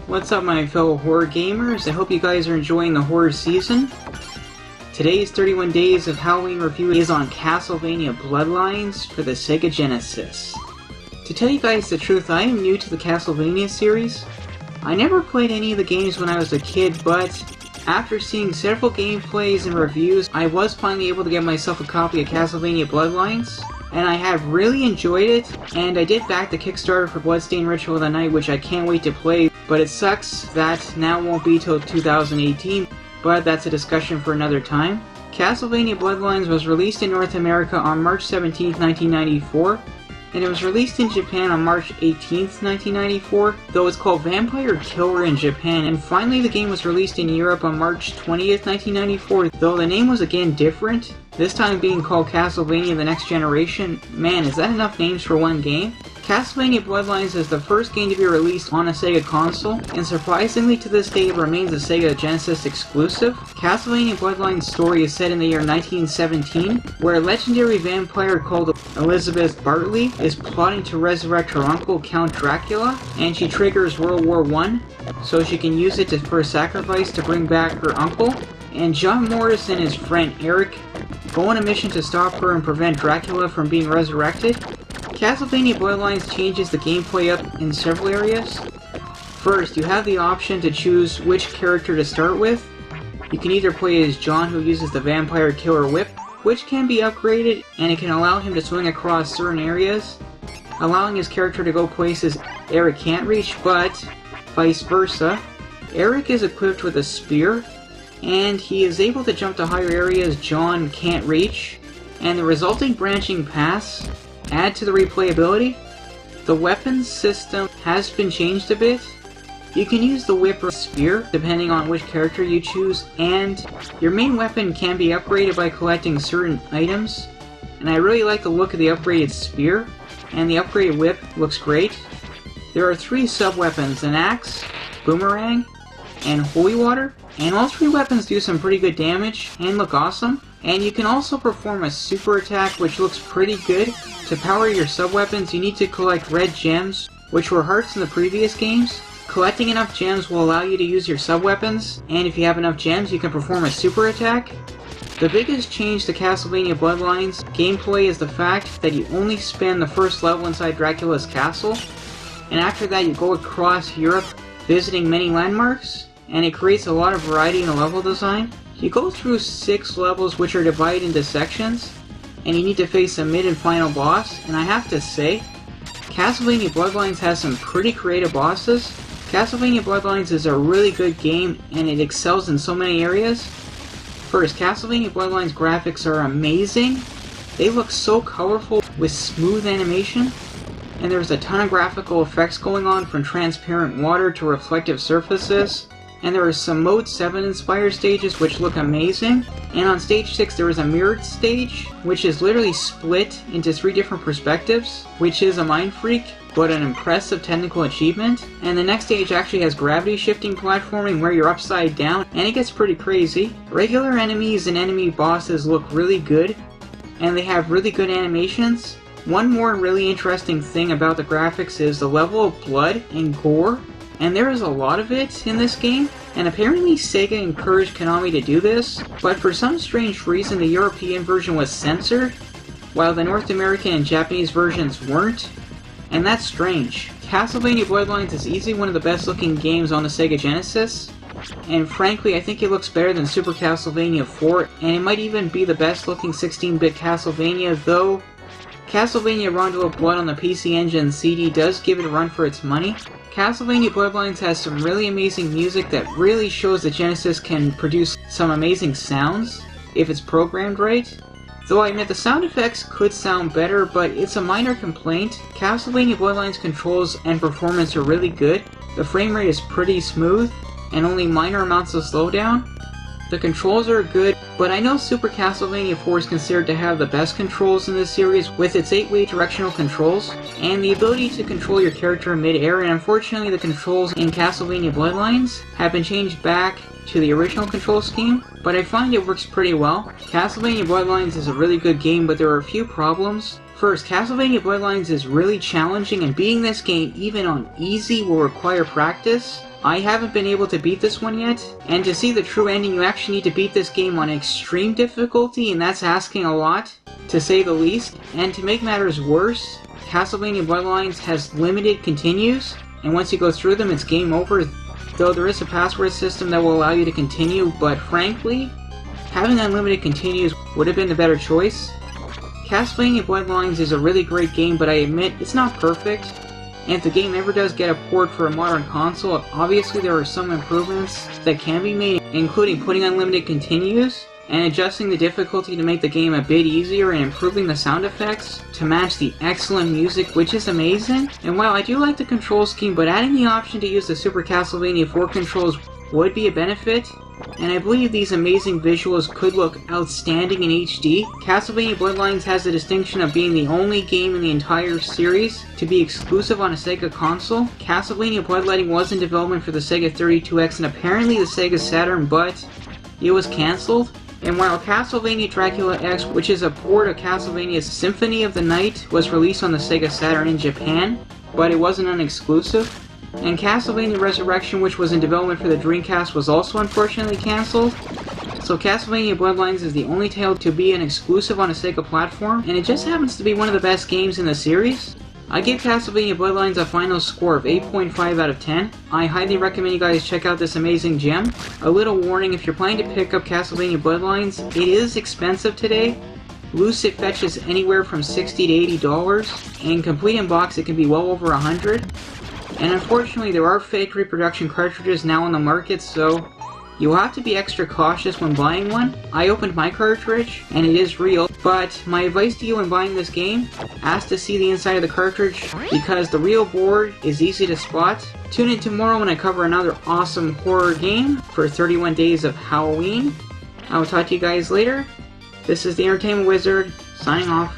What's up my fellow horror gamers? I hope you guys are enjoying the horror season. Today's 31 Days of Halloween review is on Castlevania Bloodlines for the Sega Genesis. To tell you guys the truth, I am new to the Castlevania series. I never played any of the games when I was a kid, but after seeing several gameplays and reviews, I was finally able to get myself a copy of Castlevania Bloodlines, and I have really enjoyed it, and I did back the Kickstarter for Bloodstained Ritual of the Night, which I can't wait to play, but it sucks that now won't be till 2018, but that's a discussion for another time. Castlevania Bloodlines was released in North America on March 17, 1994, and it was released in Japan on March 18, 1994, though it's called Vampire Killer in Japan, and finally the game was released in Europe on March 20th, 1994, though the name was again different, this time being called Castlevania The Next Generation. Man, is that enough names for one game? Castlevania Bloodlines is the first game to be released on a Sega console, and surprisingly to this day it remains a Sega Genesis exclusive. Castlevania Bloodlines' story is set in the year 1917, where a legendary vampire called Elizabeth Bartley is plotting to resurrect her uncle Count Dracula, and she triggers World War I, so she can use it for a sacrifice to bring back her uncle. And John Morris and his friend Eric go on a mission to stop her and prevent Dracula from being resurrected. Castlevania Bloodlines changes the gameplay up in several areas. First, you have the option to choose which character to start with. You can either play as John, who uses the Vampire Killer Whip, which can be upgraded, and it can allow him to swing across certain areas, allowing his character to go places Eric can't reach, but vice versa. Eric is equipped with a spear, and he is able to jump to higher areas John can't reach, and the resulting branching paths add to the replayability. The weapons system has been changed a bit. You can use the whip or spear depending on which character you choose, and your main weapon can be upgraded by collecting certain items, and I really like the look of the upgraded spear, and the upgraded whip looks great. There are 3 sub-weapons, an axe, boomerang, and holy water, and all 3 weapons do some pretty good damage and look awesome. And you can also perform a super attack which looks pretty good. To power your sub-weapons you need to collect red gems, which were hearts in the previous games. Collecting enough gems will allow you to use your sub-weapons, and if you have enough gems you can perform a super attack. The biggest change to Castlevania Bloodlines gameplay is the fact that you only spend the first level inside Dracula's castle, and after that you go across Europe visiting many landmarks, and it creates a lot of variety in the level design. You go through 6 levels which are divided into sections, and you need to face a mid and final boss, and I have to say, Castlevania Bloodlines has some pretty creative bosses. Castlevania Bloodlines is a really good game, and it excels in so many areas. First, Castlevania Bloodlines graphics are amazing. They look so colorful with smooth animation, and there's a ton of graphical effects going on, from transparent water to reflective surfaces. And there are some Mode 7 inspired stages which look amazing, and on stage 6 there is a mirrored stage which is literally split into 3 different perspectives, which is a mind freak but an impressive technical achievement. And the next stage actually has gravity shifting platforming where you're upside down, and it gets pretty crazy. Regular enemies and enemy bosses look really good, and they have really good animations. One more really interesting thing about the graphics is the level of blood and gore. And there is a lot of it in this game, and apparently Sega encouraged Konami to do this, but for some strange reason the European version was censored, while the North American and Japanese versions weren't, and that's strange. Castlevania Bloodlines is easily one of the best looking games on the Sega Genesis, and frankly I think it looks better than Super Castlevania 4, and it might even be the best looking 16-bit Castlevania, though Castlevania Rondo of Blood on the PC Engine CD does give it a run for its money. Castlevania Bloodlines has some really amazing music that really shows that Genesis can produce some amazing sounds if it's programmed right. Though I admit the sound effects could sound better, but it's a minor complaint. Castlevania Bloodlines controls and performance are really good. The frame rate is pretty smooth, and only minor amounts of slowdown. The controls are good, but I know Super Castlevania 4 is considered to have the best controls in this series with its 8-way directional controls, and the ability to control your character in mid-air, and unfortunately the controls in Castlevania Bloodlines have been changed back to the original control scheme, but I find it works pretty well. Castlevania Bloodlines is a really good game, but there are a few problems. First, Castlevania Bloodlines is really challenging, and beating this game even on easy will require practice. I haven't been able to beat this one yet, and to see the true ending you actually need to beat this game on extreme difficulty, and that's asking a lot, to say the least. And to make matters worse, Castlevania Bloodlines has limited continues, and once you go through them it's game over, though there is a password system that will allow you to continue, but frankly, having unlimited continues would have been the better choice. Castlevania Bloodlines is a really great game, but I admit it's not perfect, and if the game ever does get a port for a modern console, obviously there are some improvements that can be made, including putting unlimited continues, and adjusting the difficulty to make the game a bit easier, and improving the sound effects to match the excellent music, which is amazing. And while I do like the control scheme, but adding the option to use the Super Castlevania 4 controls would be a benefit, and I believe these amazing visuals could look outstanding in HD. Castlevania Bloodlines has the distinction of being the only game in the entire series to be exclusive on a Sega console. Castlevania Bloodletting was in development for the Sega 32X and apparently the Sega Saturn, but it was cancelled. And while Castlevania Dracula X, which is a port of Castlevania's Symphony of the Night, was released on the Sega Saturn in Japan, but it wasn't an exclusive. And Castlevania Resurrection, which was in development for the Dreamcast, was also unfortunately cancelled. So Castlevania Bloodlines is the only tale to be an exclusive on a Sega platform, and it just happens to be one of the best games in the series. I give Castlevania Bloodlines a final score of 8.5 out of 10. I highly recommend you guys check out this amazing gem. A little warning, if you're planning to pick up Castlevania Bloodlines, it is expensive today. Loose it fetches anywhere from $60 to $80, and complete in box it can be well over $100. And unfortunately there are fake reproduction cartridges now on the market, so you'll have to be extra cautious when buying one. I opened my cartridge, and it is real, but my advice to you when buying this game, ask to see the inside of the cartridge, because the real board is easy to spot. Tune in tomorrow when I cover another awesome horror game for 31 Days of Halloween. I will talk to you guys later. This is the Entertainment Wizard, signing off.